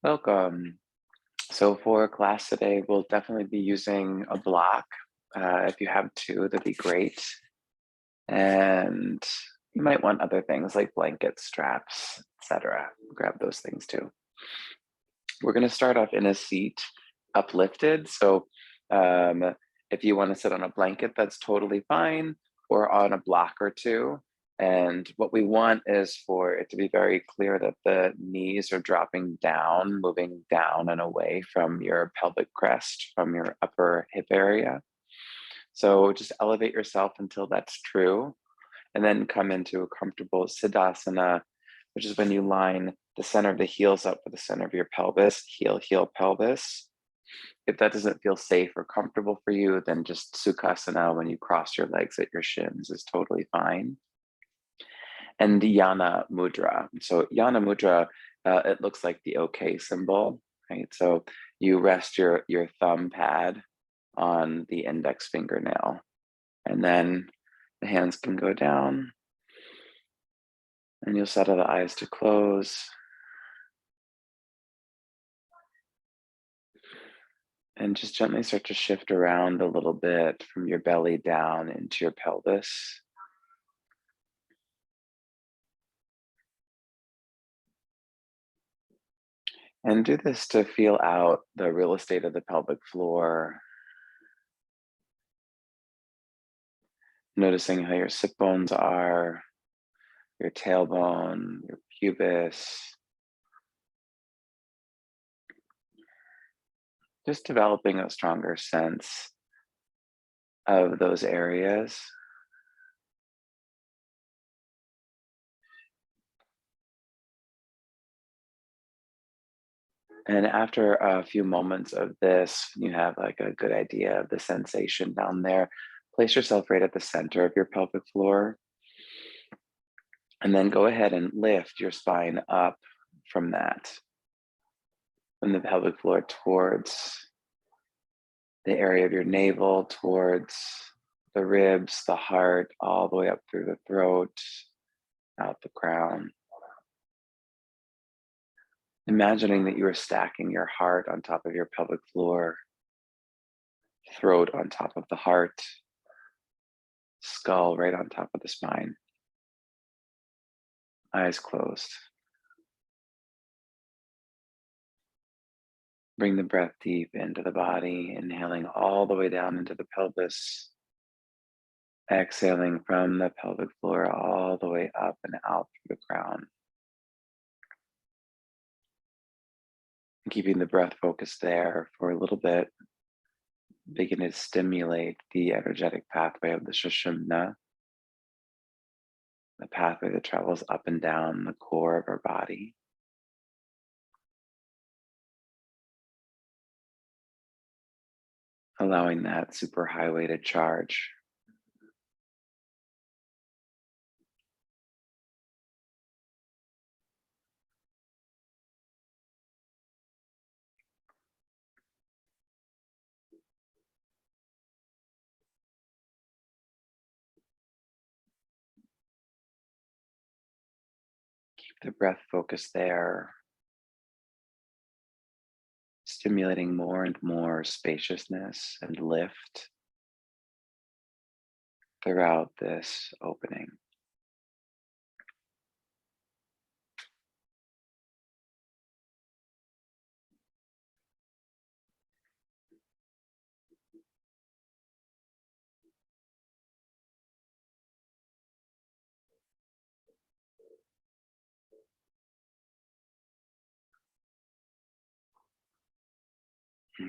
Welcome. So for class today, we'll definitely be using a block. If you have two, that'd be great. And you might want other things like blankets, straps, etc. Grab those things too. We're going to start off in a seat, uplifted. So if you want to sit on a blanket, that's totally fine, or on a block or two. And what we want is for it to be very clear that the knees are dropping down, moving down and away from your pelvic crest, from your upper hip area. So just elevate yourself until that's true, and then come into a comfortable Siddhasana, which is when you line the center of the heels up with the center of your pelvis, heel, pelvis. If that doesn't feel safe or comfortable for you, then just Sukhasana when you cross your legs at your shins is totally fine. And the Yana Mudra. So Yana Mudra, it looks like the OK symbol, right? So you rest your thumb pad on the index fingernail, and then the hands can go down, and you'll settle the eyes to close. And just gently start to shift around a little bit from your belly down into your pelvis. And do this to feel out the real estate of the pelvic floor, noticing how your sit bones are, your tailbone, your pubis, just developing a stronger sense of those areas. And after a few moments of this, you have like a good idea of the sensation down there. Place yourself right at the center of your pelvic floor. And then go ahead and lift your spine up from that, from the pelvic floor towards the area of your navel, towards the ribs, the heart, all the way up through the throat, out the crown. Imagining that you are stacking your heart on top of your pelvic floor, throat on top of the heart, skull right on top of the spine, eyes closed. Bring the breath deep into the body, inhaling all the way down into the pelvis, exhaling from the pelvic floor all the way up and out through the crown. Keeping the breath focused there for a little bit, begin to stimulate the energetic pathway of the Sushumna, the pathway that travels up and down the core of our body. Allowing that superhighway to charge. Keep the breath focused there, stimulating more and more spaciousness and lift throughout this opening.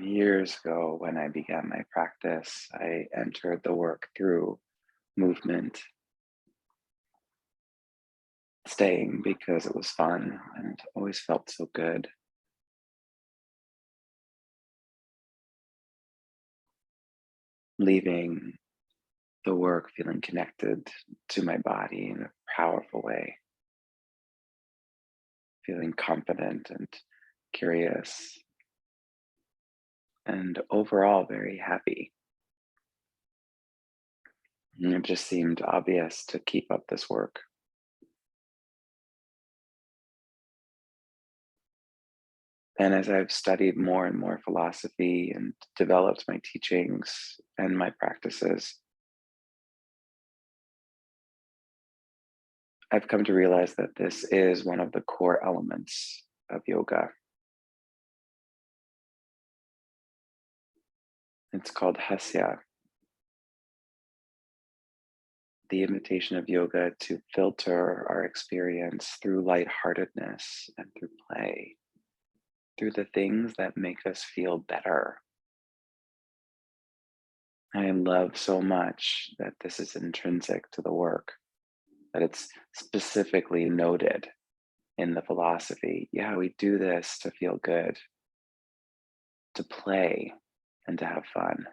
Years ago, when I began my practice, I entered the work through movement, staying because it was fun and always felt so good. Leaving the work feeling connected to my body in a powerful way, feeling confident and curious, and overall very happy. And it just seemed obvious to keep up this work. And as I've studied more and more philosophy and developed my teachings and my practices, I've come to realize that this is one of the core elements of yoga. It's called hasya, the invitation of yoga to filter our experience through lightheartedness and through play, through the things that make us feel better. I love so much that this is intrinsic to the work, that it's specifically noted in the philosophy. Yeah, we do this to feel good, to play, and to have fun.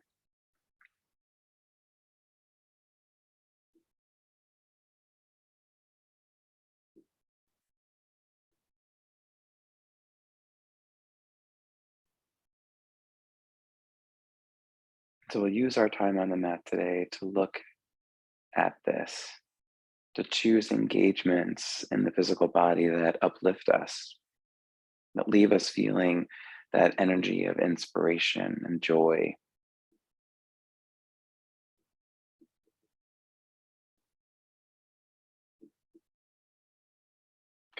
So we'll use our time on the mat today to look at this, to choose engagements in the physical body that uplift us, that leave us feeling that energy of inspiration and joy.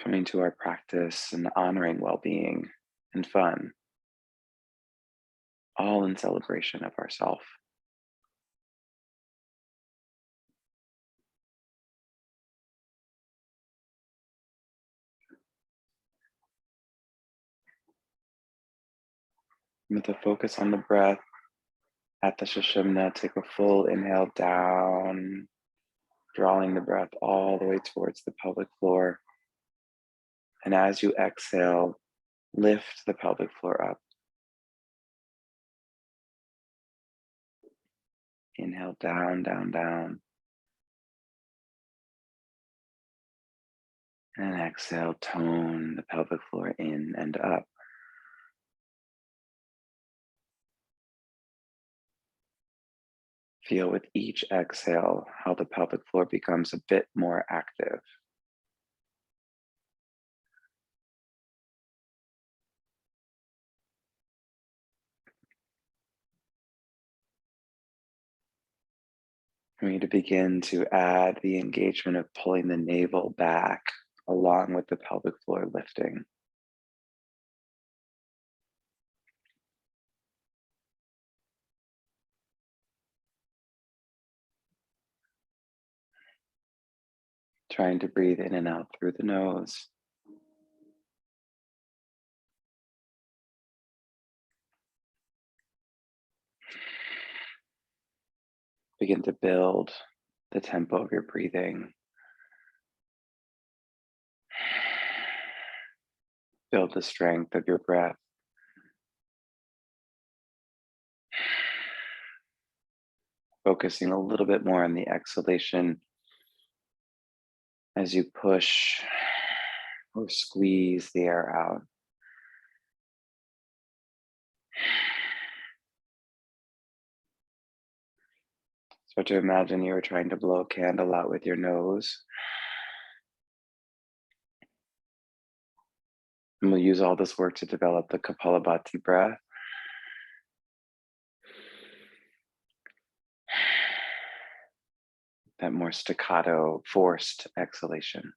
Coming to our practice and honoring well-being and fun, all in celebration of ourself. With a focus on the breath, at the Shashimna, take a full inhale down, drawing the breath all the way towards the pelvic floor. And as you exhale, lift the pelvic floor up. Inhale down, down, down. And exhale, tone the pelvic floor in and up. Feel with each exhale how the pelvic floor becomes a bit more active. We need to begin to add the engagement of pulling the navel back along with the pelvic floor lifting. Trying to breathe in and out through the nose. Begin to build the tempo of your breathing. Build the strength of your breath. Focusing a little bit more on the exhalation as you push or squeeze the air out. Start to imagine you were trying to blow a candle out with your nose. And we'll use all this work to develop the Kapalabhati breath. That more staccato, forced exhalation.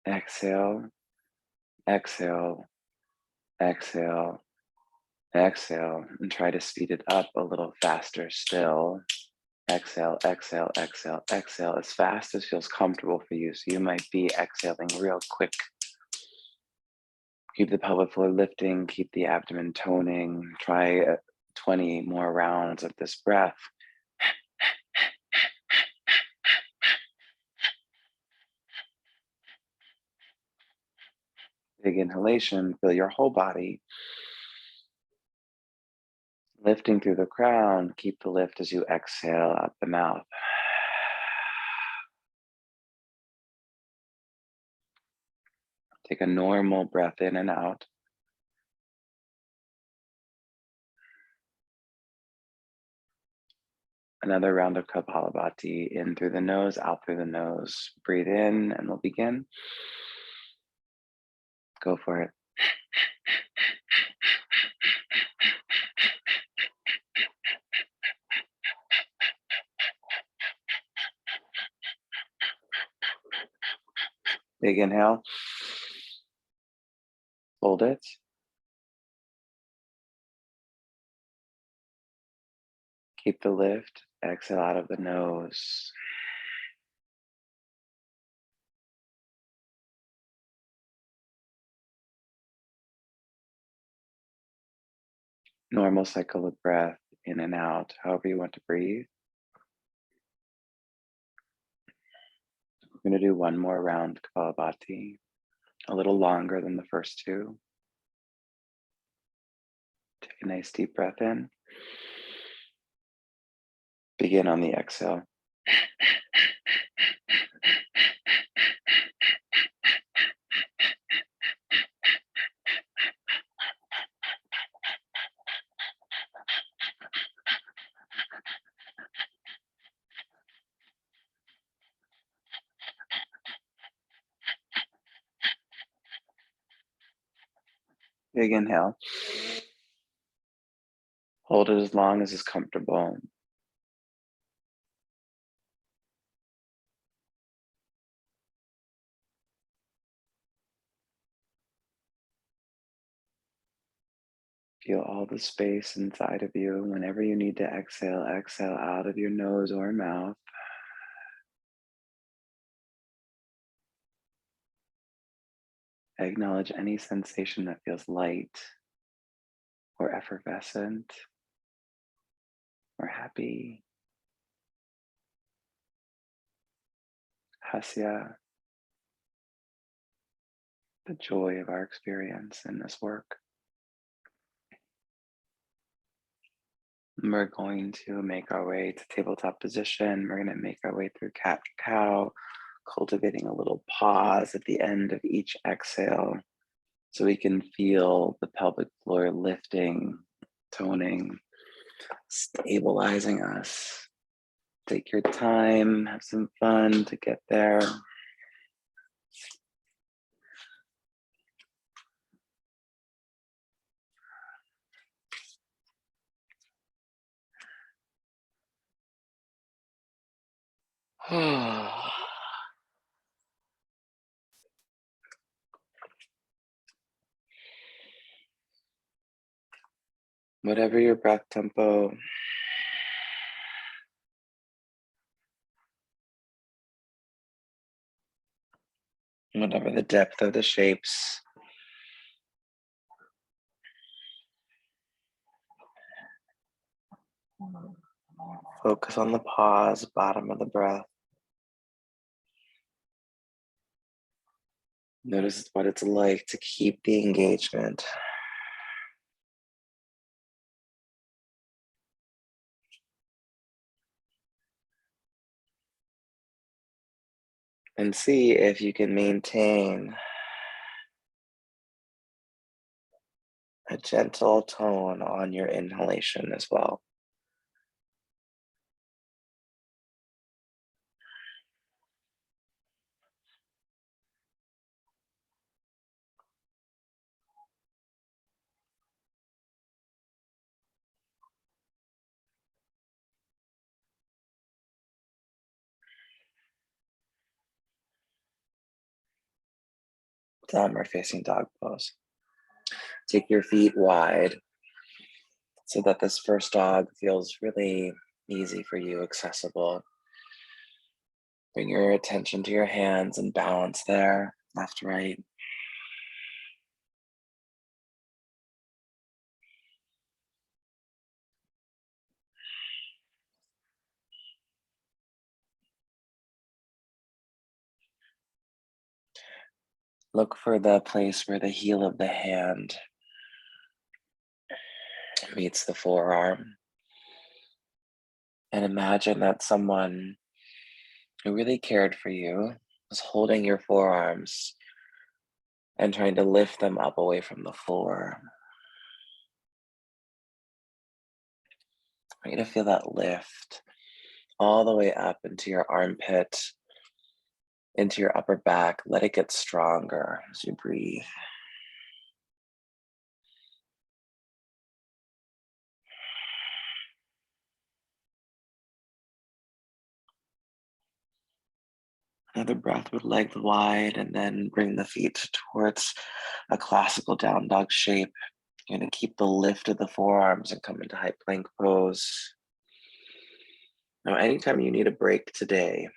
Exhale, exhale, exhale, exhale, and try to speed it up a little faster still. Exhale, exhale, exhale, exhale as fast as feels comfortable for you. So you might be exhaling real quick. Keep the pelvic floor lifting, keep the abdomen toning. Try 20 more rounds of this breath. Big inhalation, feel your whole body. Lifting through the crown, keep the lift as you exhale out the mouth. Take a normal breath in and out. Another round of Kapalabhati, in through the nose, out through the nose. Breathe in and we'll begin. Go for it. Big inhale. Hold it. Keep the lift. Exhale out of the nose. Normal cycle of breath in and out, however you want to breathe. We're going to do one more round Kapalabhati, a little longer than the first two. Take a nice deep breath in. Begin on the exhale. Big inhale. Hold it as long as is comfortable. Feel all the space inside of you. Whenever you need to exhale, exhale out of your nose or mouth. Acknowledge any sensation that feels light or effervescent or happy. Hasya, the joy of our experience in this work. We're going to make our way to tabletop position. We're going to make our way through cat cow, cultivating a little pause at the end of each exhale so we can feel the pelvic floor lifting, toning, stabilizing us. Take your time, have some fun to get there. Whatever your breath tempo, whatever the depth of the shapes, focus on the pause, bottom of the breath. Notice what it's like to keep the engagement. And see if you can maintain a gentle tone on your inhalation as well. Downward facing dog pose. Take your feet wide so that this first dog feels really easy for you, accessible. Bring your attention to your hands and balance there, left, right. Look for the place where the heel of the hand meets the forearm. And imagine that someone who really cared for you was holding your forearms and trying to lift them up away from the floor. I want you to feel that lift all the way up into your armpit, into your upper back. Let it get stronger as you breathe. Another breath with legs wide, and then bring the feet towards a classical down dog shape. You're going to keep the lift of the forearms and come into high plank pose. Now, anytime you need a break today,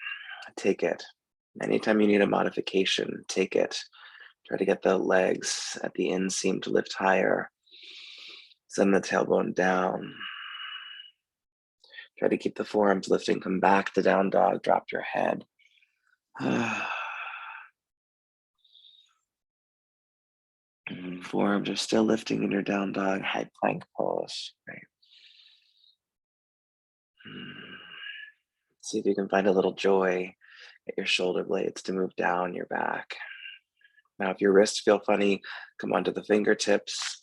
take it. Anytime you need a modification, take it. Try to get the legs at the inseam to lift higher. Send the tailbone down. Try to keep the forearms lifting. Come back to down dog. Drop your head. Forearms are still lifting in your down dog, high plank pose. Right. See if you can find a little joy at your shoulder blades to move down your back. Now, if your wrists feel funny, come onto the fingertips.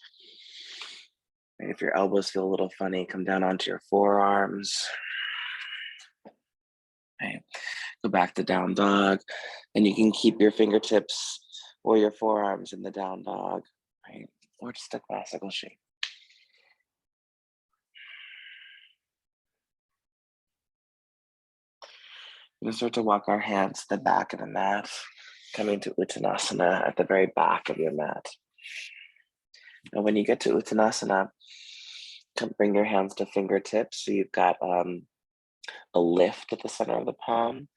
And if your elbows feel a little funny, come down onto your forearms. Right. Go back to down dog. And you can keep your fingertips or your forearms in the down dog, right? Or just a classical shape. We're going to start to walk our hands to the back of the mat, coming to Uttanasana at the very back of your mat. Now, when you get to Uttanasana, bring your hands to fingertips. So you've got a lift at the center of the palm,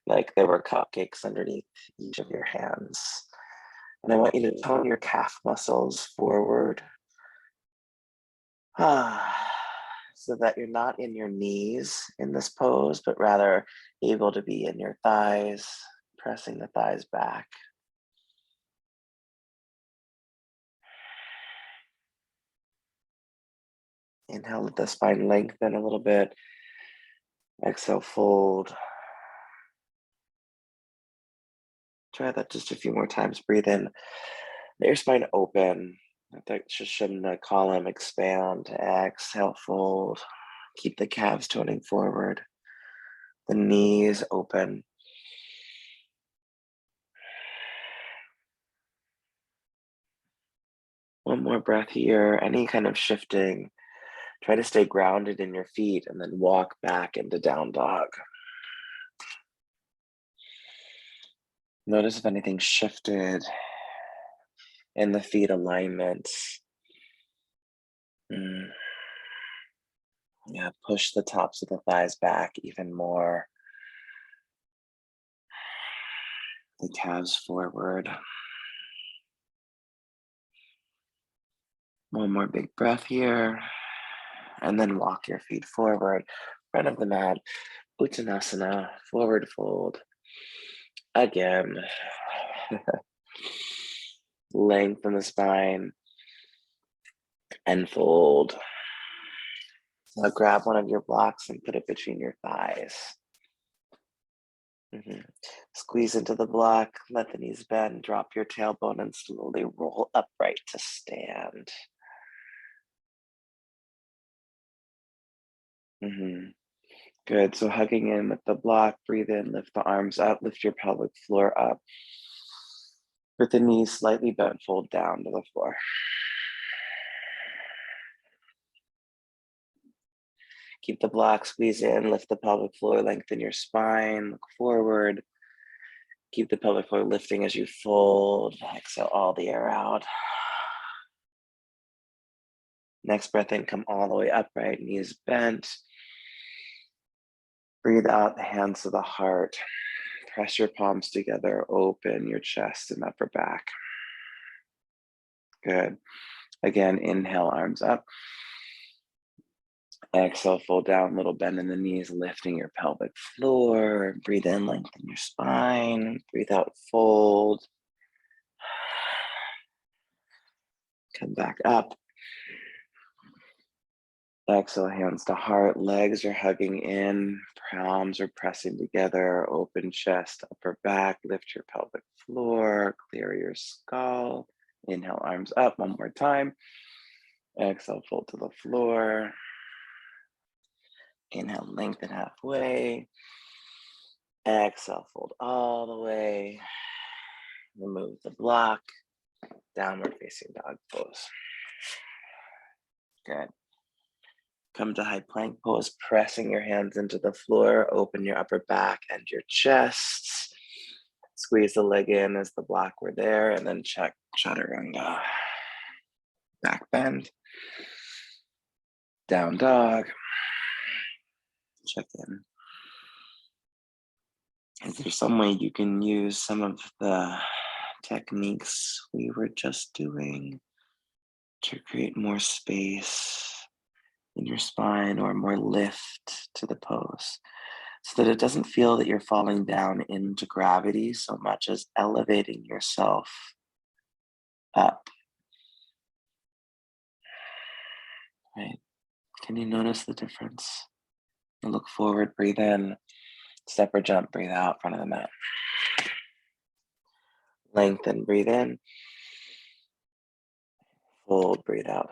like there were cupcakes underneath each of your hands. And I want you to tone your calf muscles forward. So that you're not in your knees in this pose, but rather able to be in your thighs, pressing the thighs back. Inhale, let the spine lengthen a little bit. Exhale, fold. Try that just a few more times. Breathe in. Let your spine open. Let the Shushumna column expand. Exhale, fold. Keep the calves toning forward. The knees open. One more breath here. Any kind of shifting. Try to stay grounded in your feet and then walk back into down dog. Notice if anything shifted in the feet alignment. Yeah, push the tops of the thighs back even more. The calves forward. One more big breath here. And then walk your feet forward, front of the mat, Uttanasana, forward fold. Again. Lengthen the spine and fold. Now grab one of your blocks and put it between your thighs. Squeeze into the block, let the knees bend, drop your tailbone and slowly roll upright to stand. Good, so hugging in with the block, breathe in, lift the arms up, lift your pelvic floor up. With the knees slightly bent, fold down to the floor. Keep the block, squeeze in, lift the pelvic floor, lengthen your spine, look forward. Keep the pelvic floor lifting as you fold. Exhale all the air out. Next breath in, come all the way upright, knees bent. Breathe out, the hands to the heart. Press your palms together, open your chest and upper back. Good. Again, inhale, arms up. Exhale, fold down, little bend in the knees, lifting your pelvic floor. Breathe in, lengthen your spine. Breathe out, fold. Come back up. Exhale, hands to heart, legs are hugging in, palms are pressing together, open chest, upper back, lift your pelvic floor, clear your skull. Inhale, arms up, one more time. Exhale, fold to the floor. Inhale, lengthen halfway. Exhale, fold all the way. Remove the block. Downward facing dog pose. Good. Come to high plank pose, pressing your hands into the floor. Open your upper back and your chest. Squeeze the leg in as the block were there, and then check chaturanga. Back bend. Down dog. Check in. Is there some way you can use some of the techniques we were just doing to create more space in your spine or more lift to the pose, so that it doesn't feel that you're falling down into gravity so much as elevating yourself up, right? Can you notice the difference? Look forward, breathe in, step or jump, breathe out, front of the mat. Lengthen, breathe in. Fold, breathe out.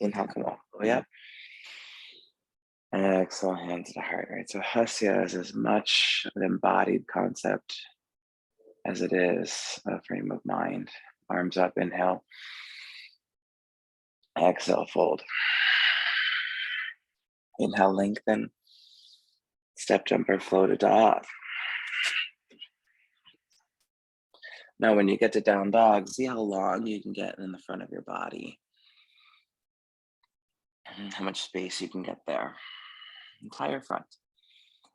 Inhale, come all the way up. Exhale, hands to the heart, right? So Hasya is as much an embodied concept as it is a frame of mind. Arms up, inhale. Exhale, fold. Inhale, lengthen. Step, jump, or flow to dog. Now, when you get to down dog, see how long you can get in the front of your body. And how much space you can get there. Entire front.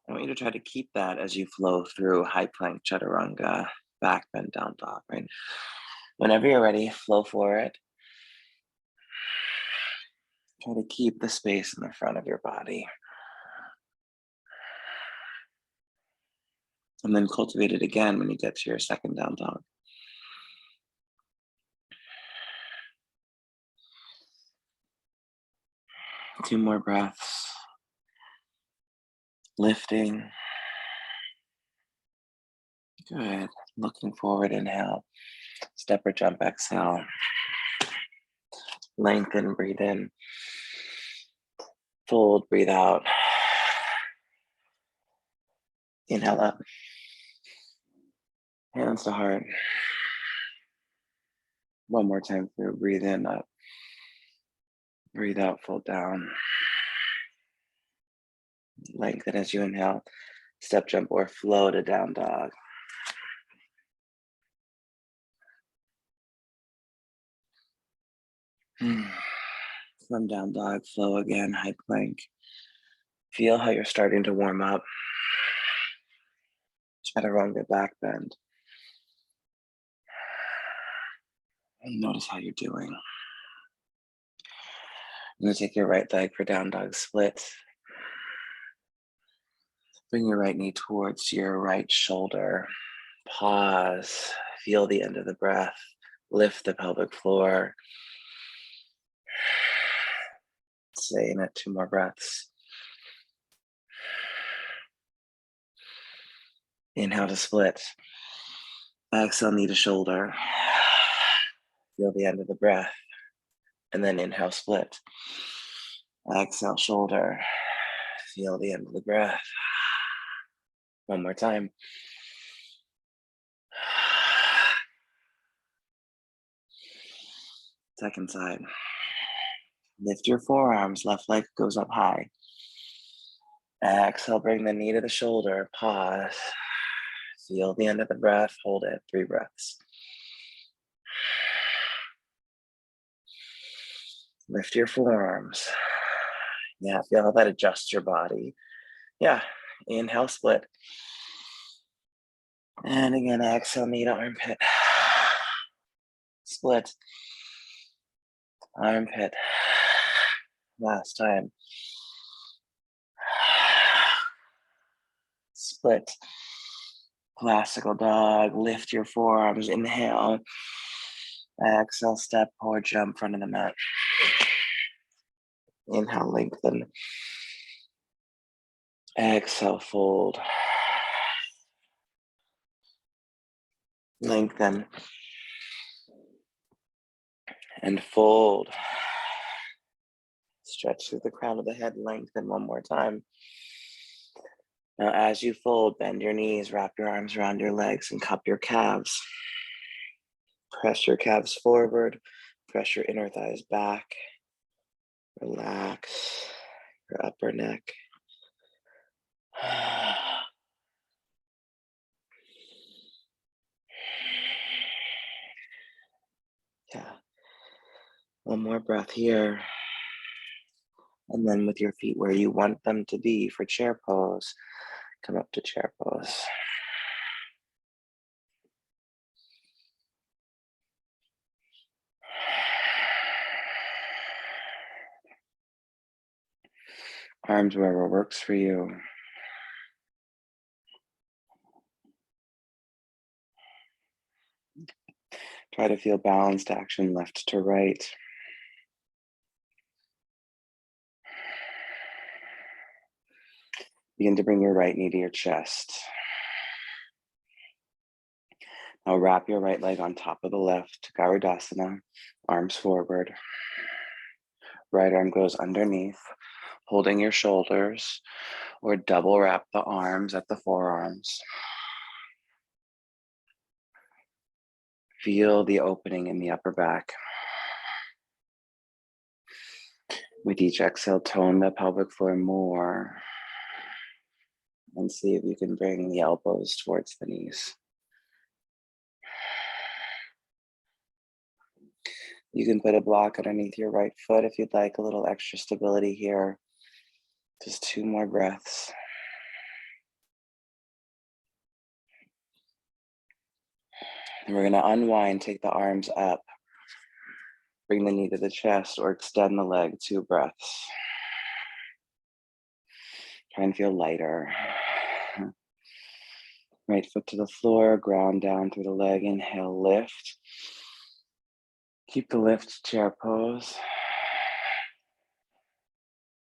I want you to try to keep that as you flow through high plank, chaturanga, back bend, down dog, right? Whenever you're ready, flow for it. Try to keep the space in the front of your body. And then cultivate it again when you get to your second down dog. Two more breaths. Lifting. Good. Looking forward, inhale. Step or jump, exhale. Lengthen, breathe in. Fold, breathe out. Inhale up. Hands to heart. One more time through. Breathe in, up. Breathe out, fold down. Lengthen as you inhale. Step, jump, or flow to down dog. From down dog, flow again, high plank. Feel how you're starting to warm up. Chaturanga, back bend. And notice how you're doing. I'm going to take your right leg for down dog split. Bring your right knee towards your right shoulder. Pause. Feel the end of the breath. Lift the pelvic floor. Stay in it, 2 more breaths. Inhale to split. Exhale, knee to shoulder. Feel the end of the breath. And then inhale, split. Exhale, shoulder. Feel the end of the breath. One more time. Second side. Lift your forearms. Left leg goes up high. Exhale, bring the knee to the shoulder. Pause. Feel the end of the breath. Hold it. 3 breaths. Lift your forearms. Yeah, feel how that adjusts your body. Yeah, inhale, split. And again, exhale, knee to armpit. Split. Armpit. Last time. Split. Classical dog. Lift your forearms. Inhale. Exhale, step or jump front of the mat. Inhale, lengthen. Exhale, fold. Lengthen. And fold. Stretch through the crown of the head, lengthen one more time. Now, as you fold, bend your knees, wrap your arms around your legs, and cup your calves. Press your calves forward, press your inner thighs back. Relax your upper neck. Yeah. One more breath here. And then with your feet where you want them to be for chair pose, come up to chair pose. Arms wherever works for you. Try to feel balanced action left to right. Begin to bring your right knee to your chest. Now wrap your right leg on top of the left, Garudasana, arms forward. Right arm goes underneath, holding your shoulders, or double wrap the arms at the forearms. Feel the opening in the upper back. With each exhale, tone the pelvic floor more. And see if you can bring the elbows towards the knees. You can put a block underneath your right foot if you'd like a little extra stability here. Just 2 more breaths. And we're gonna unwind, take the arms up. Bring the knee to the chest or extend the leg, 2 breaths. Try and feel lighter. Right foot to the floor, ground down through the leg. Inhale, lift. Keep the lift, chair pose.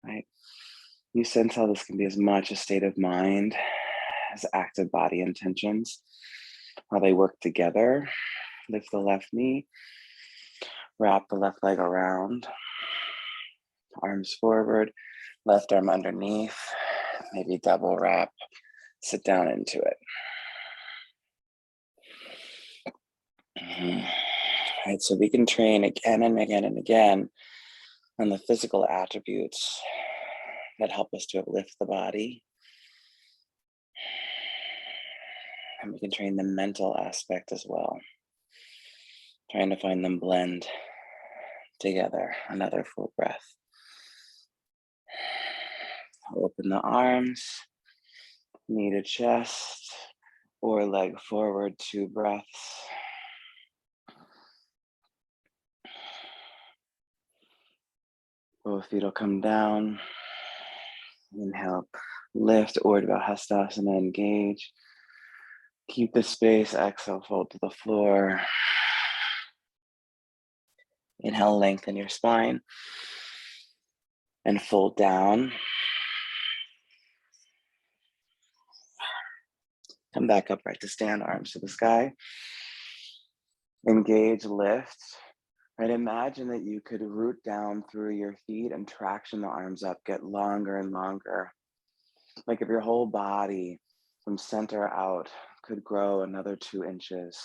Right. You sense how this can be as much a state of mind as active body intentions. How they work together. Lift the left knee. Wrap the left leg around. Arms forward. Left arm underneath. Maybe double wrap. Sit down into it. All right, so we can train again and again and again on the physical attributes that help us to uplift the body. And we can train the mental aspect as well. Trying to find them blend together. Another full breath. Open the arms, knee to chest, or leg forward, 2 breaths. Both feet will come down. Inhale, lift, or Eka Hasta Bujapidasana, engage. Keep the space, exhale, fold to the floor. Inhale, lengthen your spine. And fold down. Come back upright to stand, arms to the sky. Engage, lift. Right, imagine that you could root down through your feet and traction the arms up, get longer and longer. Like if your whole body from center out could grow another 2 inches.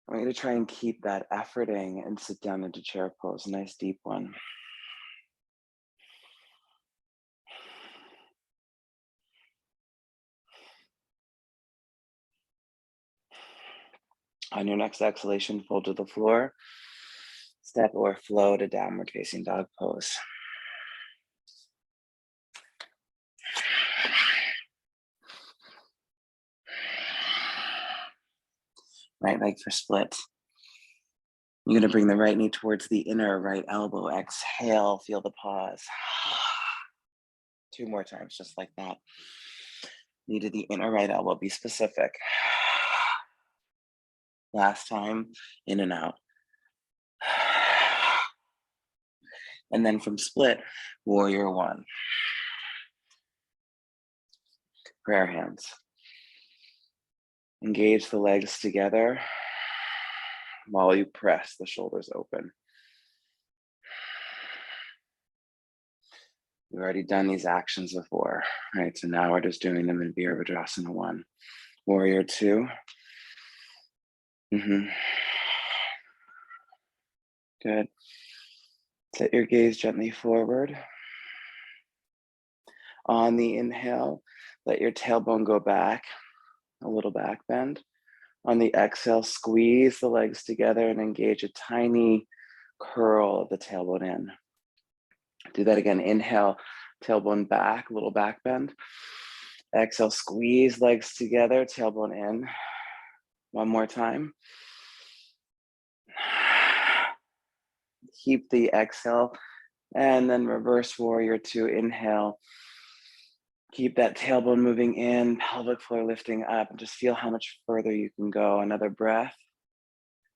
I want you to try and keep that efforting and sit down into chair pose, a nice deep one. On your next exhalation, fold to the floor. Step or flow to downward facing dog pose. Right leg for split. You're gonna bring the right knee towards the inner right elbow. Exhale, feel the pause. 2 more times, just like that. Knee to the inner right elbow, be specific. Last time, in and out. And then from split, warrior 1. Prayer hands. Engage the legs together while you press the shoulders open. We've already done these actions before, right? So now we're just doing them in Virabhadrasana 1. Warrior 2. Good. Set your gaze gently forward. On the inhale, let your tailbone go back, a little back bend. On the exhale, squeeze the legs together and engage a tiny curl of the tailbone in. Do that again. Inhale, tailbone back, a little back bend. Exhale, squeeze legs together, tailbone in. One more time. Keep the exhale, and then reverse warrior 2. Inhale. Keep that tailbone moving in, pelvic floor lifting up, and just feel how much further you can go. Another breath.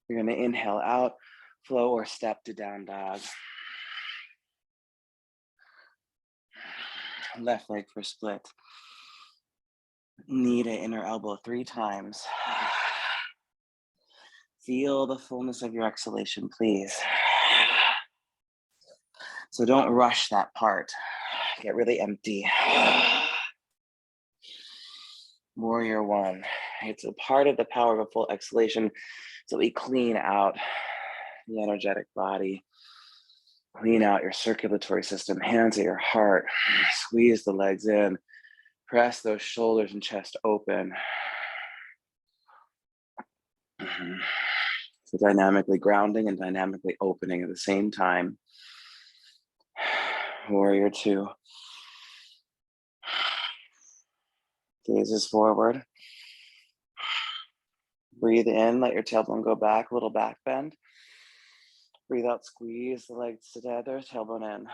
You're going to inhale out, flow or step to down dog. Left leg for split. Knee to inner elbow 3 times. Feel the fullness of your exhalation, please. So don't rush that part. Get really empty. Warrior 1. It's a part of the power of a full exhalation. So we clean out the energetic body. Clean out your circulatory system, hands at your heart. Squeeze the legs in. Press those shoulders and chest open. So dynamically grounding and dynamically opening at the same time. Warrior 2. Gazes forward. Breathe in, let your tailbone go back, a little back bend. Breathe out, squeeze the legs together, tailbone in,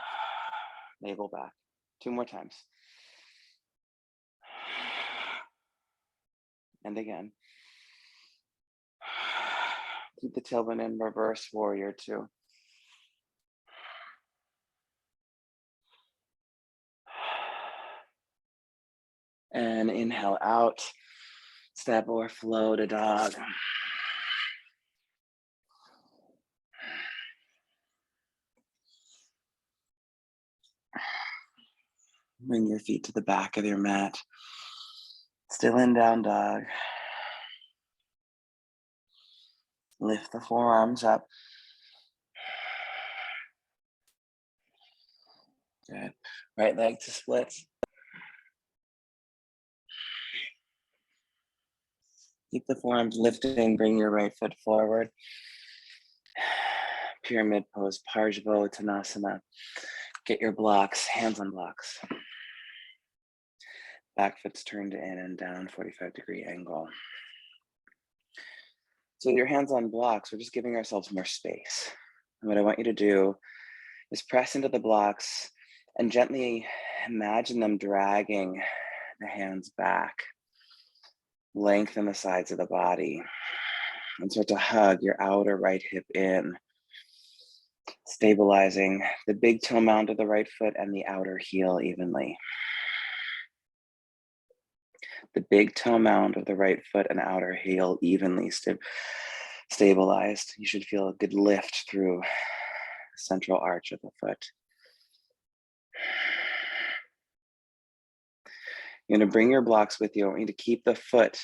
navel back. 2 more times. And again. Keep the tailbone in, reverse warrior 2. And inhale out, step or flow to dog. Bring your feet to the back of your mat. Still in down dog. Lift the forearms up. Good. Right leg to splits. Keep the forearms lifting. Bring your right foot forward. Pyramid pose, Parshvottanasana. Get your blocks, hands on blocks. Back foot's turned in and down, 45-degree angle. So your hands on blocks, we're just giving ourselves more space. And what I want you to do is press into the blocks and gently imagine them dragging the hands back. Lengthen the sides of the body and start to hug your outer right hip in, stabilizing the big toe mound of the right foot and the outer heel evenly. The big toe mound of the right foot and outer heel evenly stabilized. You should feel a good lift through the central arch of the foot. You're going to bring your blocks with you. I want you to keep the foot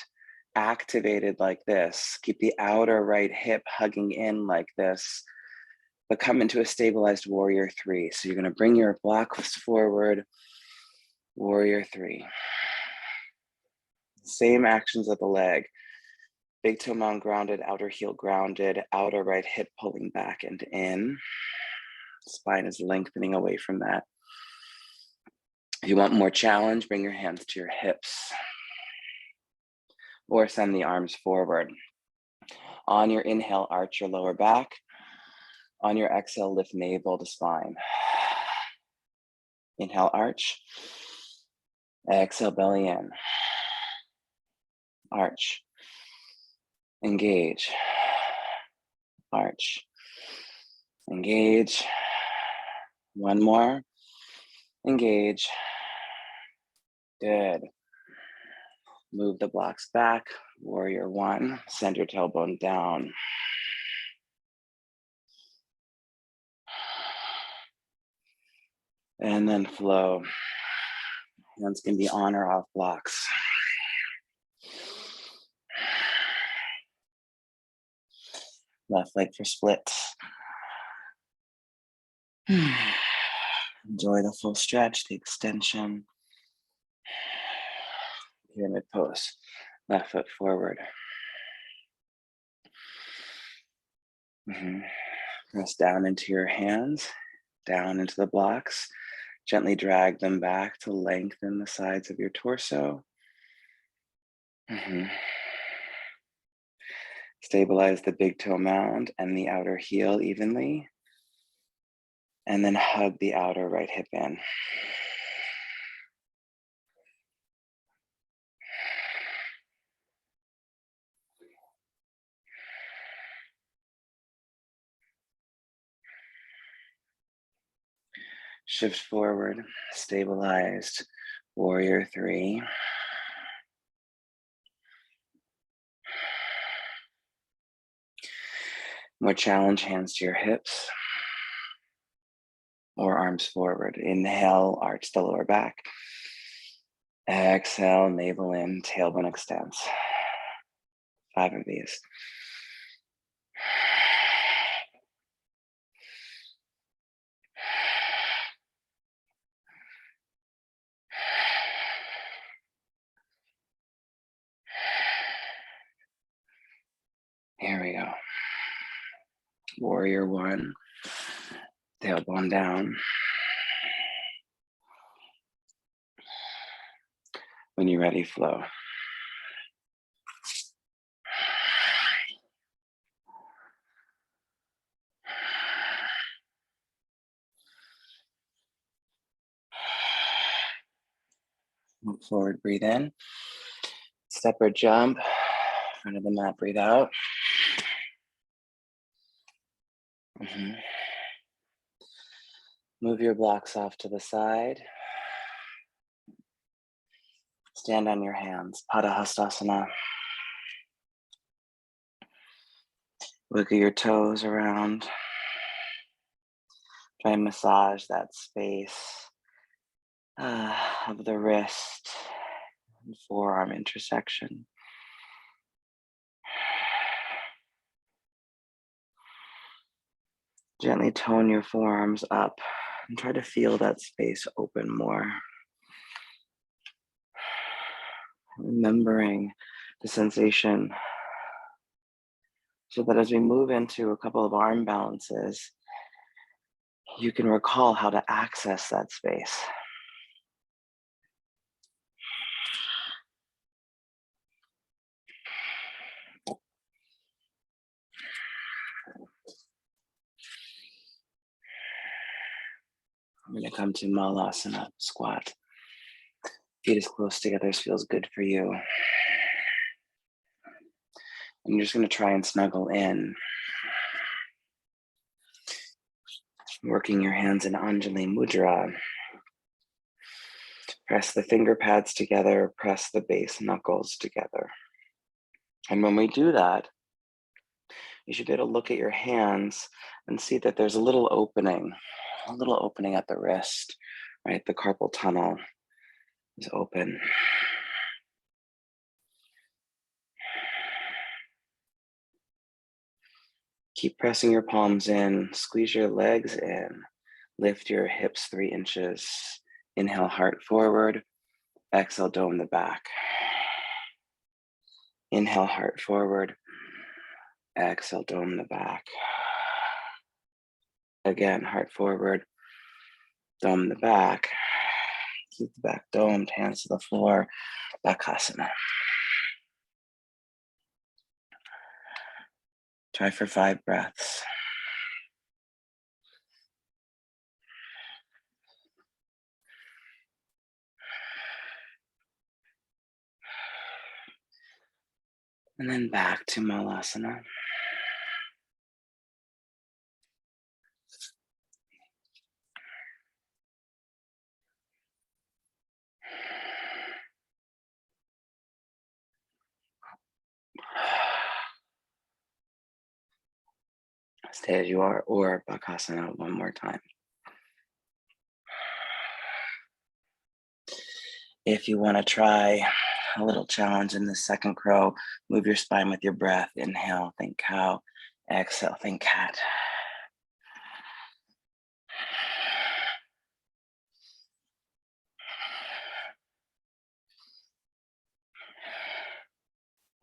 activated like this. Keep the outer right hip hugging in like this, but come into a stabilized warrior 3. So you're going to bring your blocks forward, warrior 3. Same actions of the leg. Big toe mound grounded, outer heel grounded, outer right hip pulling back and in. Spine is lengthening away from that. If you want more challenge, bring your hands to your hips or send the arms forward. On your inhale, arch your lower back. On your exhale, lift navel to spine. Inhale, arch. Exhale, belly in. Arch. Engage. Arch. Engage. One more. Engage. Good. Move the blocks back. Warrior 1. Send your tailbone down. And then flow. Hands can be on or off blocks. Left leg for splits. Enjoy the full stretch, the extension. Pyramid pose. Left foot forward. Press down into your hands, down into the blocks. Gently drag them back to lengthen the sides of your torso. Stabilize the big toe mound and the outer heel evenly. And then hug the outer right hip in. Shift forward, stabilized, warrior three. More challenge, hands to your hips or arms forward. Inhale, arch the lower back. Exhale, navel in, tailbone extends. 5 of these. Here we go. Warrior one, tailbone down. When you're ready, flow. Move forward, breathe in. Step or jump, front of the mat, breathe out. Move your blocks off to the side. Stand on your hands, Padahastasana. Wiggle your toes around. Try and massage that space of the wrist and forearm intersection. Gently tone your forearms up and try to feel that space open more. Remembering the sensation so that as we move into a couple of arm balances, you can recall how to access that space. I'm going to come to Malasana, squat. Feet as close together as feels good for you. And you're just going to try and snuggle in. Working your hands in Anjali Mudra. Press the finger pads together, press the base knuckles together. And when we do that, you should be able to look at your hands and see that there's a little opening at the wrist, right? The carpal tunnel is open. Keep pressing your palms in, squeeze your legs in, lift your hips 3 inches. Inhale, heart forward. Exhale, dome the back. Inhale, heart forward. Exhale, dome the back. Again, heart forward. Dome the back. Keep the back domed, hands to the floor. Bakasana. Try for 5 breaths. And then back to Malasana. Stay as you are, or Bakasana one more time. If you want to try a little challenge in the second crow, move your spine with your breath. Inhale, think cow. Exhale, think cat.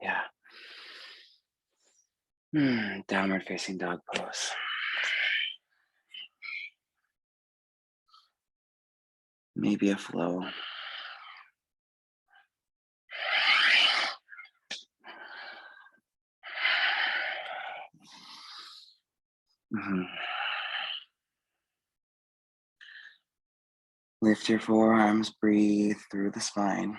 Yeah. Downward facing dog pose. Maybe a flow. Lift your forearms, breathe through the spine.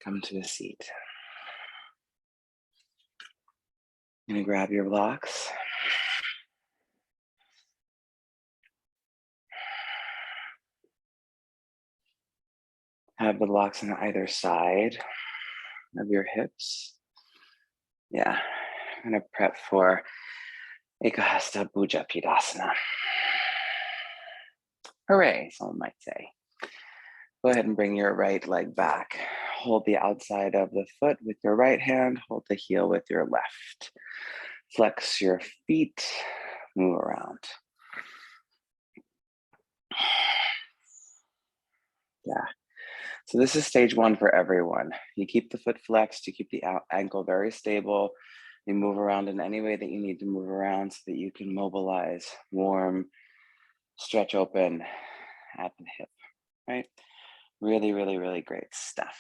Come to a seat. You're gonna grab your blocks. Have the blocks on either side of your hips. Yeah, I'm gonna prep for Eka Hasta Bujapidasana. Hooray, someone might say. Go ahead and bring your right leg back. Hold the outside of the foot with your right hand. Hold the heel with your left. Flex your feet. Move around. Yeah. So this is stage one for everyone. You keep the foot flexed. You keep the ankle very stable. You move around in any way that you need to move around so that you can mobilize, warm, stretch open at the hip, right? Really, really, really great stuff.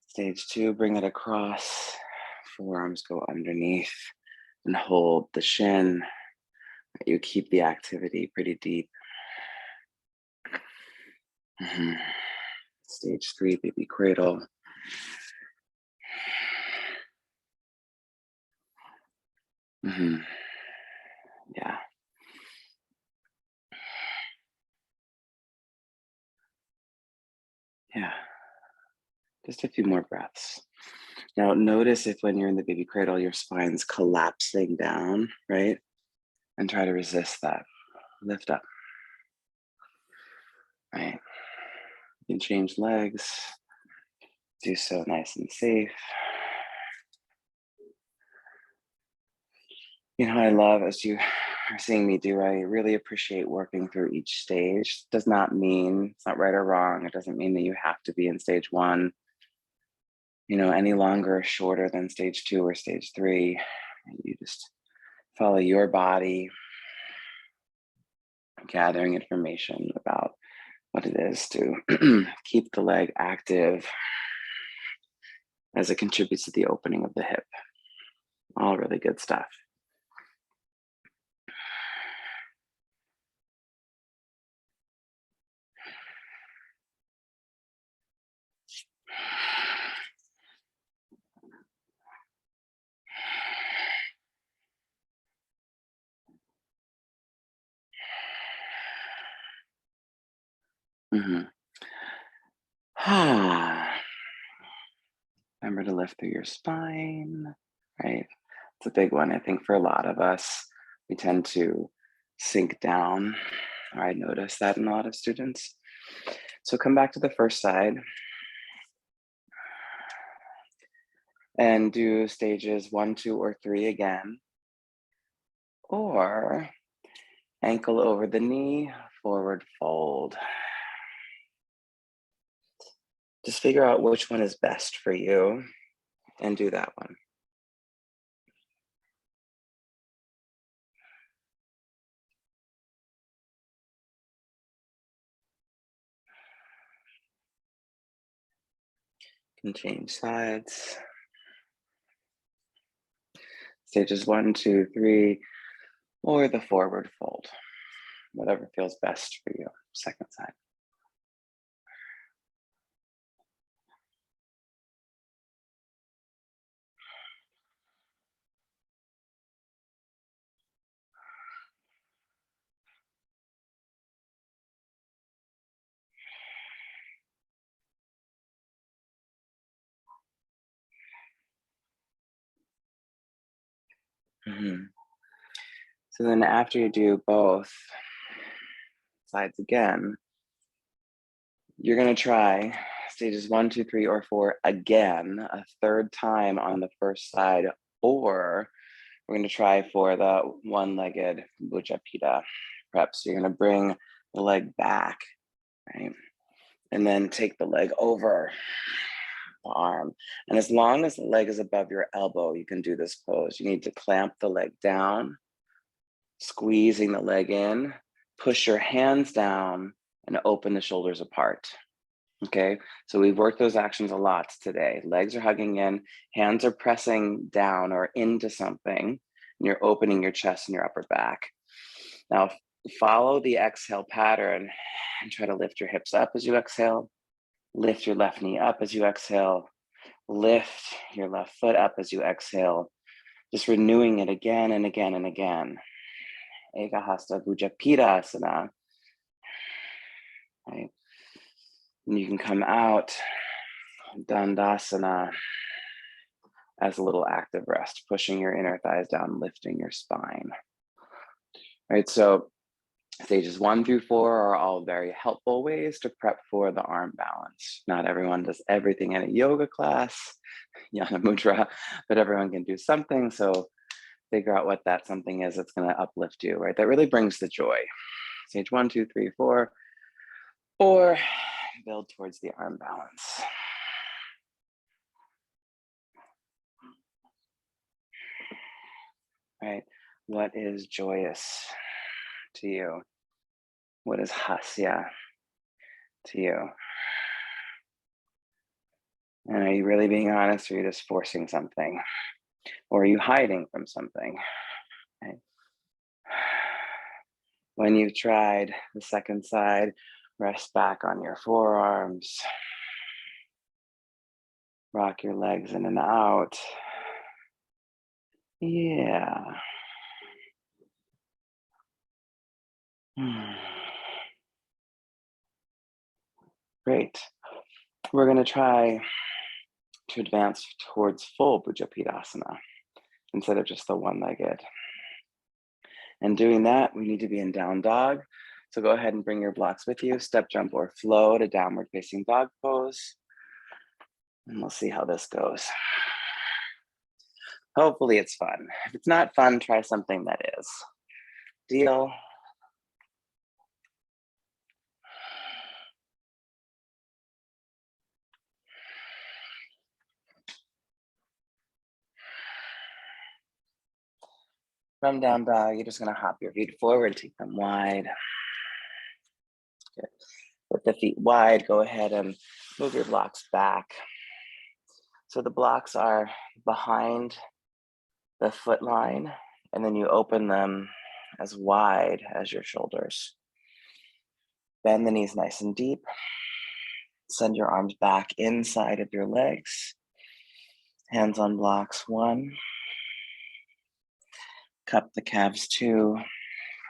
Stage two, bring it across. Forearms go underneath and hold the shin. You keep the activity pretty deep. Stage three, baby cradle. Yeah. Yeah. Just a few more breaths. Now, notice if when you're in the baby cradle, your spine's collapsing down, right? And try to resist that. Lift up, right? You can change legs. Do so nice and safe. You know, I love as you are seeing me do, I really appreciate working through each stage. Does not mean it's not right or wrong. It doesn't mean that you have to be in stage one, you know, any longer or shorter than stage two or stage three. You just follow your body, gathering information about what it is to keep the leg active as it contributes to the opening of the hip. All really good stuff. Remember to lift through your spine, right? It's a big one. I think for a lot of us, we tend to sink down. I notice that in a lot of students. So come back to the first side and do stages 1, 2, or 3 again. Or ankle over the knee, forward fold. Just figure out which one is best for you and do that one. You can change sides. Stages 1, 2, 3, or the forward fold. Whatever feels best for you. Second side. Mhm. So then after you do both sides again, you're going to try stages 1, 2, 3, or 4 again, a third time on the first side, or we're going to try for the one-legged Bujapida prep. So you're going to bring the leg back, right? And then take the leg over the arm. And as long as the leg is above your elbow, you can do this pose. You need to clamp the leg down, squeezing the leg in, push your hands down, and open the shoulders apart. Okay, so we've worked those actions a lot today. Legs are hugging in, hands are pressing down or into something, and you're opening your chest and your upper back. Now, follow the exhale pattern and try to lift your hips up as you exhale. Lift your left knee up as you exhale. Lift your left foot up as you exhale. Just renewing it again and again and again. Eka Hasta Bujapidasana. Right? And you can come out Dandasana as a little active rest, pushing your inner thighs down, lifting your spine. Right, so stages 1 through 4 are all very helpful ways to prep for the arm balance. Not everyone does everything in a yoga class, Yana Mudra, but everyone can do something. So figure out what that something is that's going to uplift you, right? That really brings the joy. Stage 1, 2, 3, 4, or build towards the arm balance. Right? What is joyous to you? What is hasya to you? And are you really being honest, or are you just forcing something? Or are you hiding from something? Right? When you've tried the second side, rest back on your forearms. Rock your legs in and out. Yeah. Great. We're going to try to advance towards full Bujapidasana instead of just the one-legged. And doing that, we need to be in down dog. So go ahead and bring your blocks with you, step, jump, or flow to downward facing dog pose. And we'll see how this goes. Hopefully it's fun. If it's not fun, try something that is. Deal? From down dog, you're just gonna hop your feet forward, take them wide. Good. With the feet wide, go ahead and move your blocks back. So the blocks are behind the foot line, and then you open them as wide as your shoulders. Bend the knees nice and deep. Send your arms back inside of your legs. Hands on blocks, 1. Cup the calves, 2.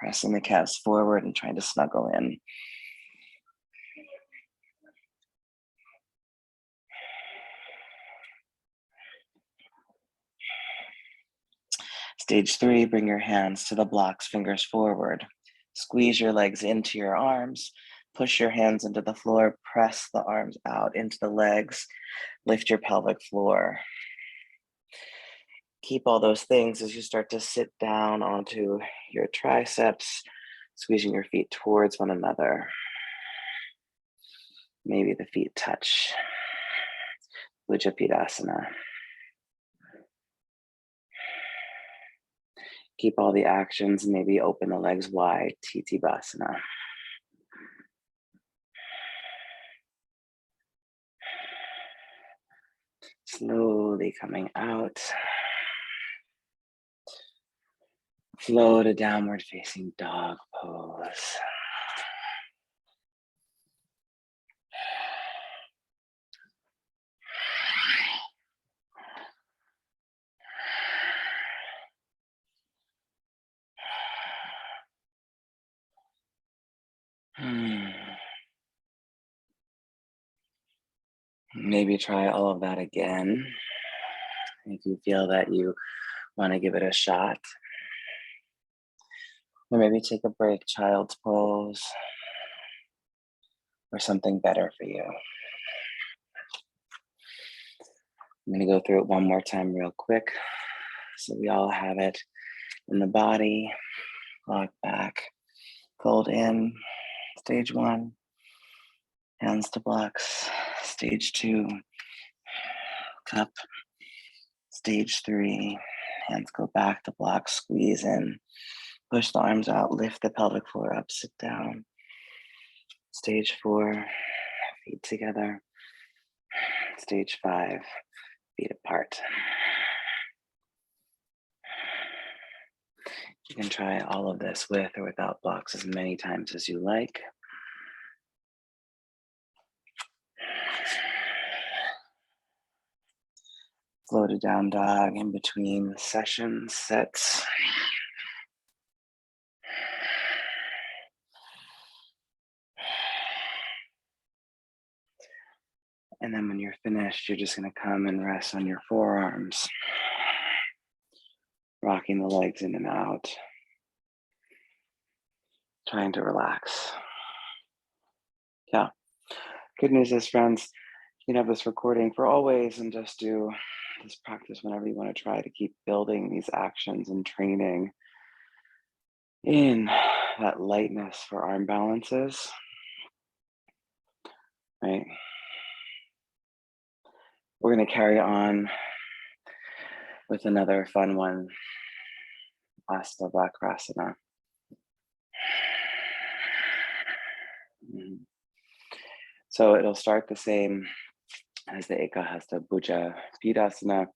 Pressing the calves forward and trying to snuggle in. Stage 3, bring your hands to the blocks, fingers forward. Squeeze your legs into your arms. Push your hands into the floor. Press the arms out into the legs. Lift your pelvic floor. Keep all those things as you start to sit down onto your triceps, squeezing your feet towards one another. Maybe the feet touch. Ujjayi. Keep all the actions, maybe open the legs wide, Titibasana. Slowly coming out. Flow to downward facing dog pose. Maybe try all of that again. If you feel that you Want to give it a shot? Or maybe take a break, child's pose, or something better for you. I'm going to go through it one more time real quick so we all have it in the body. Lock back, fold in. Stage 1, hands to blocks. Stage 2, cup. Stage 3, hands go back to blocks, squeeze in. Push the arms out, lift the pelvic floor up, sit down. Stage 4, feet together. Stage 5, feet apart. You can try all of this with or without blocks as many times as you like. Slow to down dog in between sessions, sets. And then when you're finished, you're just going to come and rest on your forearms, rocking the legs in and out, trying to relax. Yeah. Good news is, friends, you can have this recording for always and just do this practice whenever you want to try to keep building these actions and training in that lightness for arm balances, right? We're going to carry on with another fun one, Hasta Bujapidasana. So it'll start the same as the Eka Hasta Bujapidasana.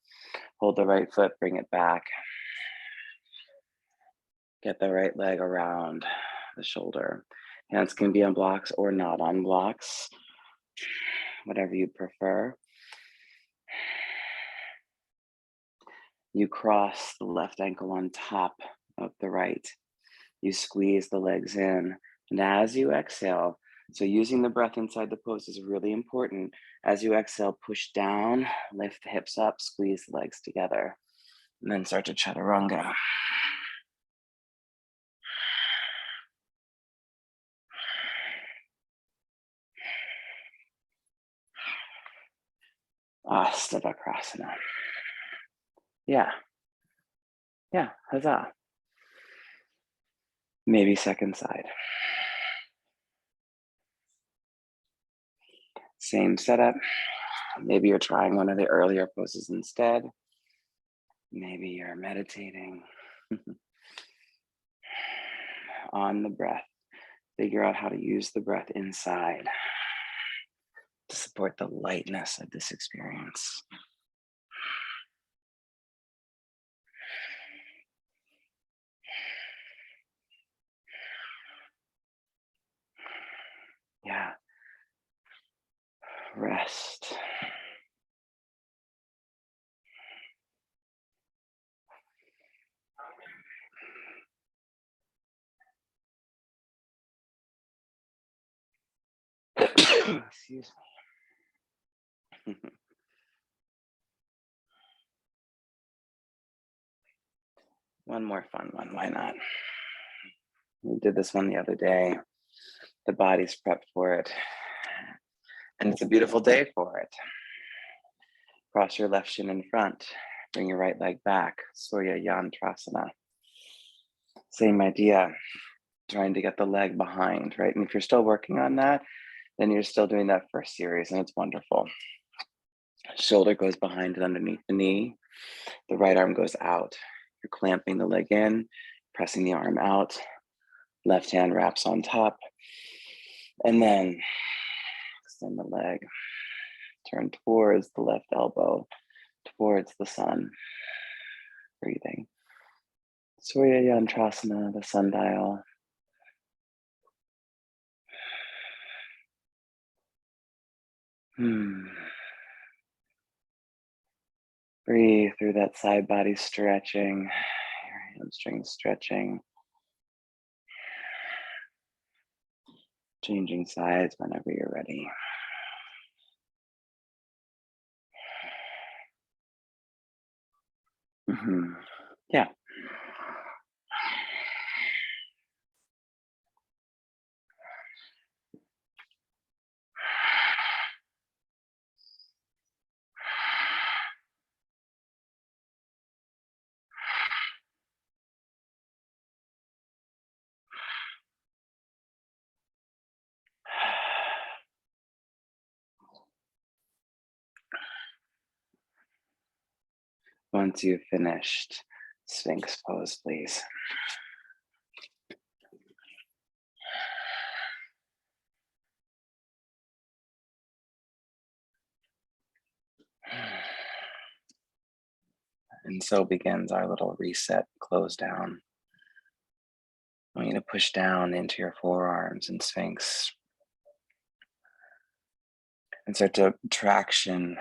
Hold the right foot, bring it back. Get the right leg around the shoulder. Hands can be on blocks or not on blocks, whatever you prefer. You cross the left ankle on top of the right. You squeeze the legs in. And as you exhale, so using the breath inside the pose is really important. As you exhale, push down, lift the hips up, squeeze the legs together, and then start to chaturanga. Hasta Bujapidasana. Yeah, huzzah. Maybe second side. Same setup. Maybe you're trying one of the earlier poses instead. Maybe you're meditating on the breath. Figure out how to use the breath inside to support the lightness of this experience. Yeah. Rest. Excuse me. One more fun one, why not? We did this one the other day. The body's prepped for it. And it's a beautiful day for it. Cross your left shin in front. Bring your right leg back. Surya Yantrasana. Same idea. Trying to get the leg behind, right? And if you're still working on that, then you're still doing that first series and it's wonderful. Shoulder goes behind and underneath the knee. The right arm goes out. You're clamping the leg in, pressing the arm out. Left hand wraps on top. And then extend the leg. Turn towards the left elbow, towards the sun. Breathing. Surya Yantrasana, the sundial. Breathe through that side body stretching, your hamstrings stretching. Changing sides whenever you're ready. Yeah. Once you've finished, Sphinx pose, please. And so begins our little reset close down. I want you to push down into your forearms in Sphinx and start to traction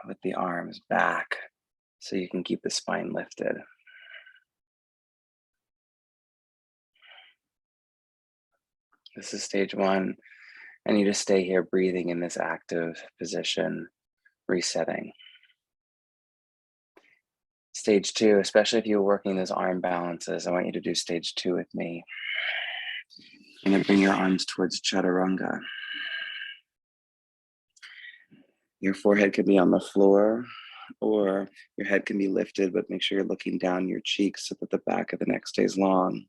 with the arms back so you can keep the spine lifted. This is stage one. I need to stay here breathing in this active position, resetting. Stage two, especially if you're working those arm balances, I want you to do stage two with me. You're going to bring your arms towards chaturanga. Your forehead can be on the floor or your head can be lifted, but make sure you're looking down your cheeks so that the back of the neck stays long.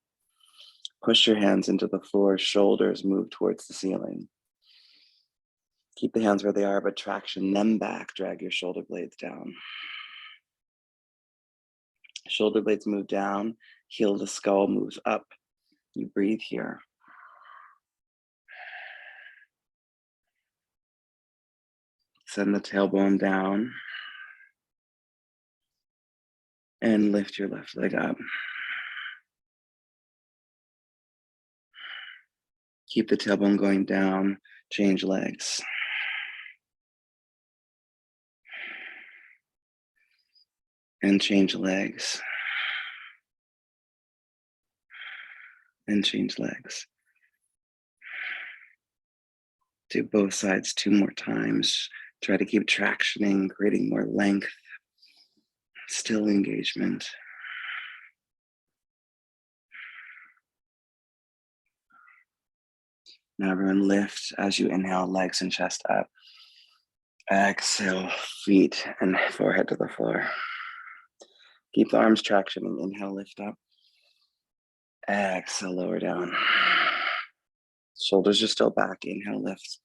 Push your hands into the floor, shoulders move towards the ceiling. Keep the hands where they are, but traction them back, drag your shoulder blades down. Shoulder blades move down, heel of the skull moves up. You breathe here. Send the tailbone down and lift your left leg up. Keep the tailbone going down, change legs. And change legs. And change legs. Do both sides 2 more times. Try to keep tractioning, creating more length, still engagement. Now everyone lift as you inhale, legs and chest up. Exhale, feet and forehead to the floor. Keep the arms tractioning. Inhale, lift up. Exhale, lower down. Shoulders are still back. Inhale, lift.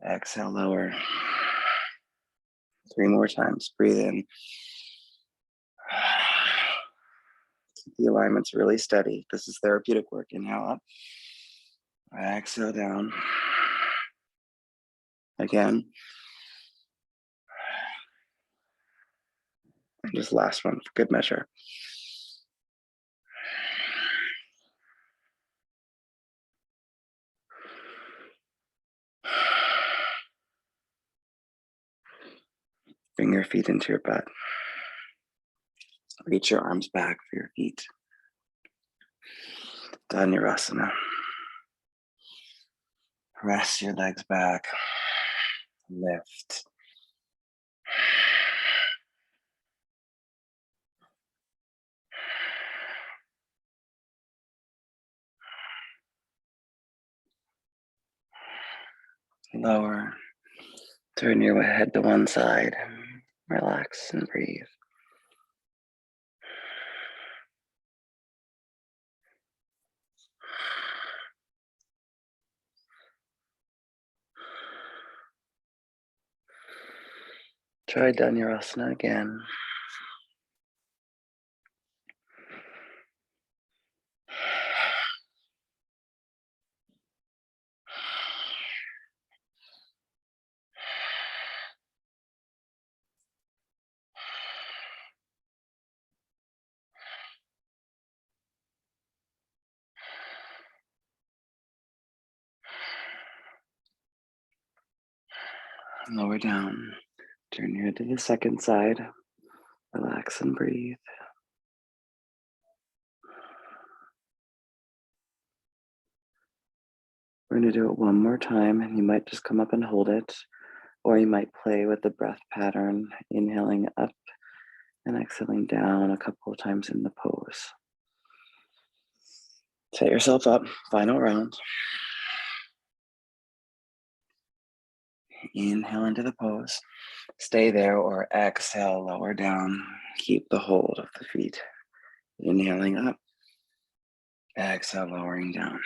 Exhale, lower. 3 more times. Breathe in. Keep the alignments really steady. This is therapeutic work. Inhale up. Exhale down. Again. And just last one for good measure. Bring your feet into your butt. Reach your arms back for your feet. Dhanurasana. Rest your legs back. Lift. Lower. Turn your head to one side. Relax and breathe. Try Dhanurasana again. Lower down. Turn your head to the second side. Relax and breathe. We're going to do it one more time, and you might just come up and hold it, or you might play with the breath pattern, inhaling up and exhaling down a couple of times in the pose. Set yourself up, final round. Inhale into the pose. Stay there or exhale, lower down. Keep the hold of the feet. Inhaling up. Exhale, lowering down.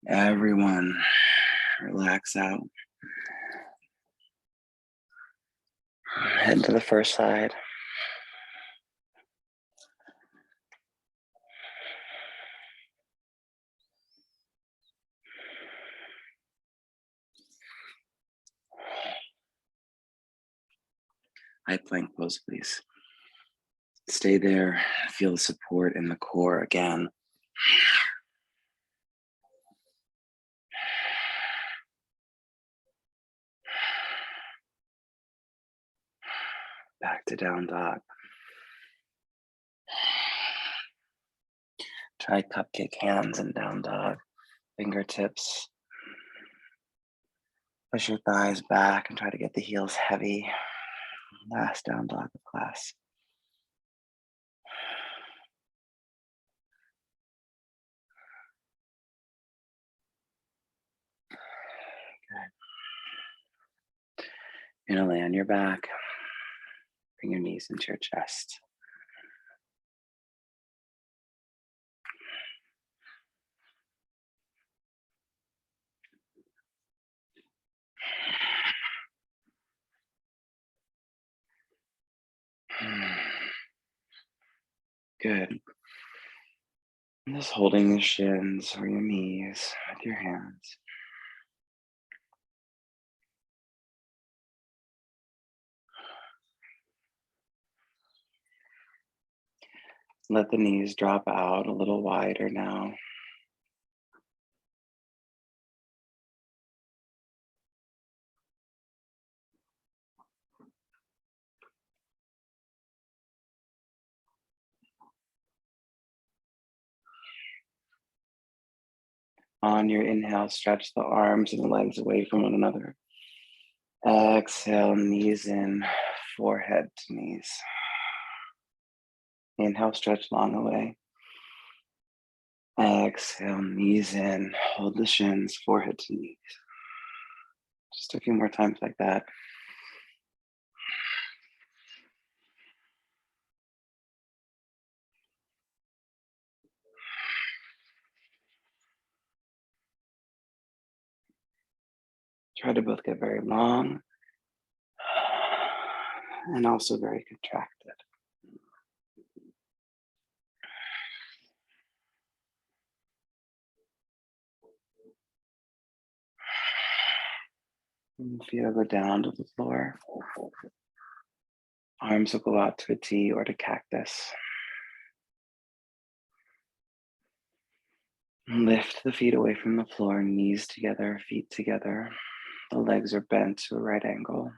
Everyone, relax out. Head to the first side. High plank pose, please. Stay there. Feel the support in the core again. Back to down dog. Try cupcake hands in down dog. Fingertips. Push your thighs back and try to get the heels heavy. Last down dog of class. You're gonna lay on your back. Bring your knees into your chest. Good. And just holding the shins or your knees with your hands. Let the knees drop out a little wider now. On your inhale, stretch the arms and the legs away from one another. Exhale, knees in, forehead to knees. Inhale, stretch long away. Exhale, knees in, hold the shins, forehead to knees. Just a few more times like that. Try to both get very long and also very contracted. And feet will go down to the floor. Arms will go out to a T or to cactus. Lift the feet away from the floor, knees together, feet together. The legs are bent to a right angle.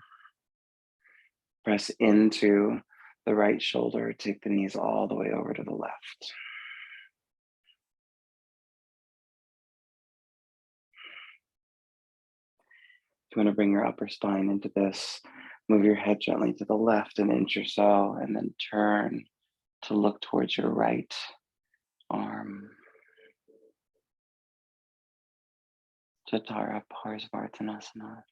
Press into the right shoulder, take the knees all the way over to the left. If you want to bring your upper spine into this, move your head gently to the left an inch or so, and then turn to look towards your right arm. Jatara Parsvartanasana.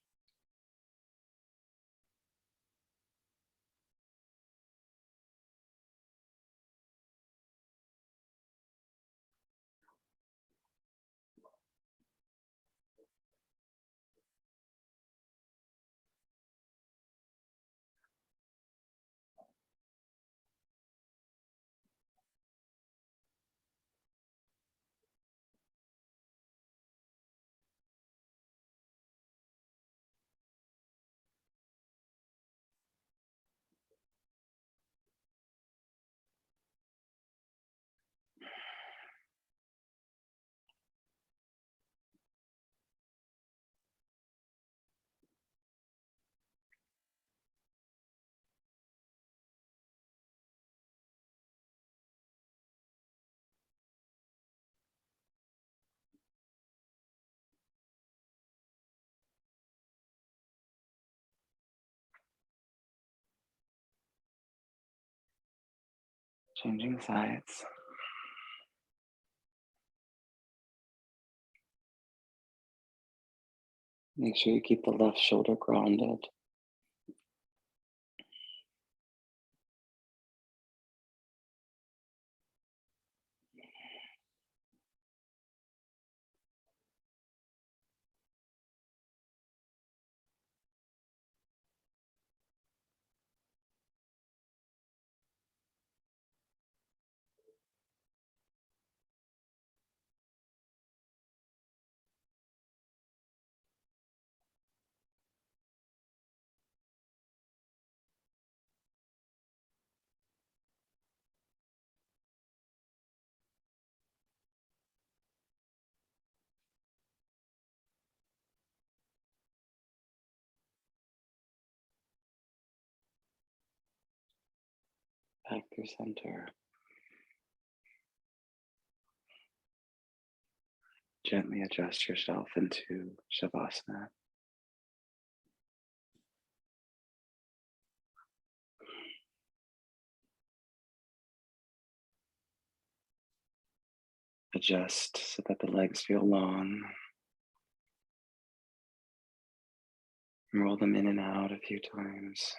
Changing sides. Make sure you keep the left shoulder grounded. Back through center. Gently adjust yourself into Shavasana. Adjust so that the legs feel long. Roll them in and out a few times.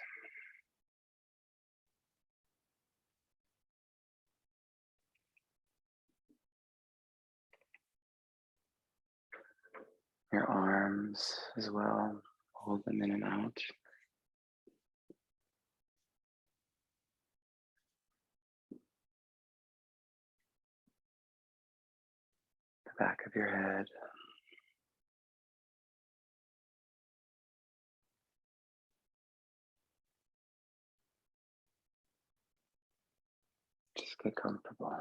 Your arms as well. Hold them in and out. The back of your head. Just get comfortable.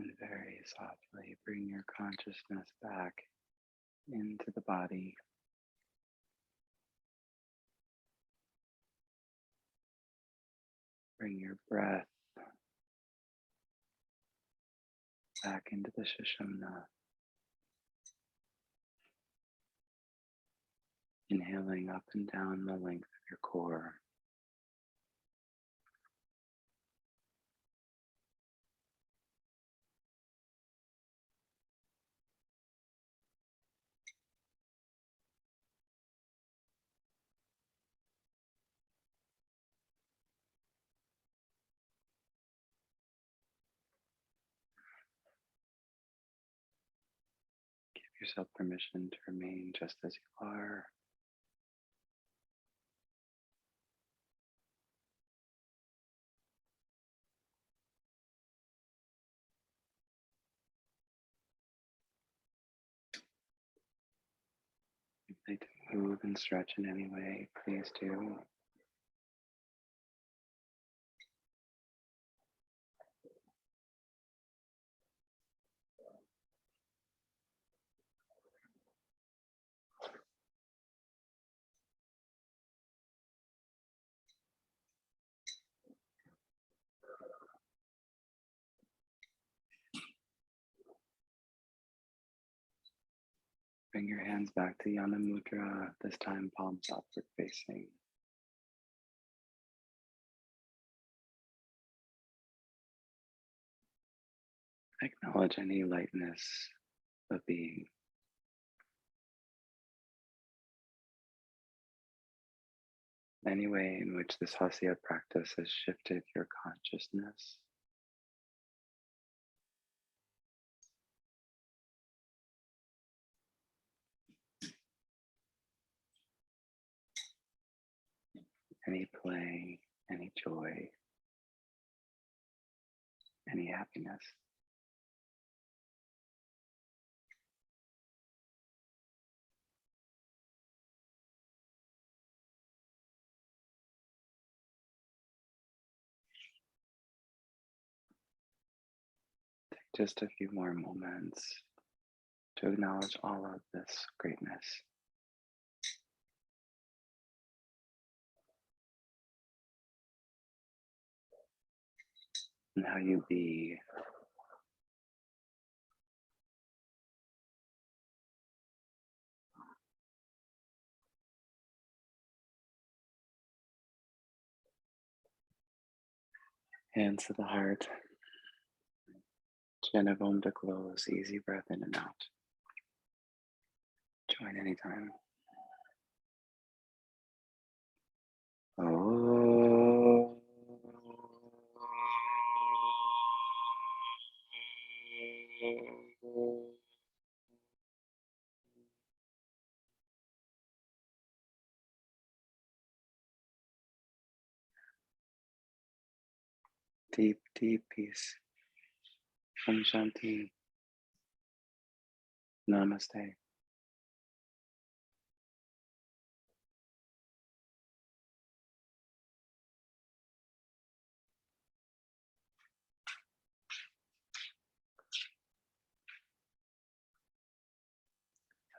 And very softly bring your consciousness back into the body. Bring your breath back into the Sushumna. Inhaling up and down the length of your core. Give yourself permission to remain just as you are. If you'd like to move and stretch in any way, please do. Bring your hands back to Yana Mudra, this time palms upward facing. Acknowledge any lightness of being. Any way in which this Hasya practice has shifted your consciousness. Any play, any joy, any happiness. Take just a few more moments to acknowledge all of this greatness. And how you be. Hands to the heart. Chin of Om to close. Easy breath in and out. Join anytime. Oh. Deep, deep peace. Om Shanti. Namaste.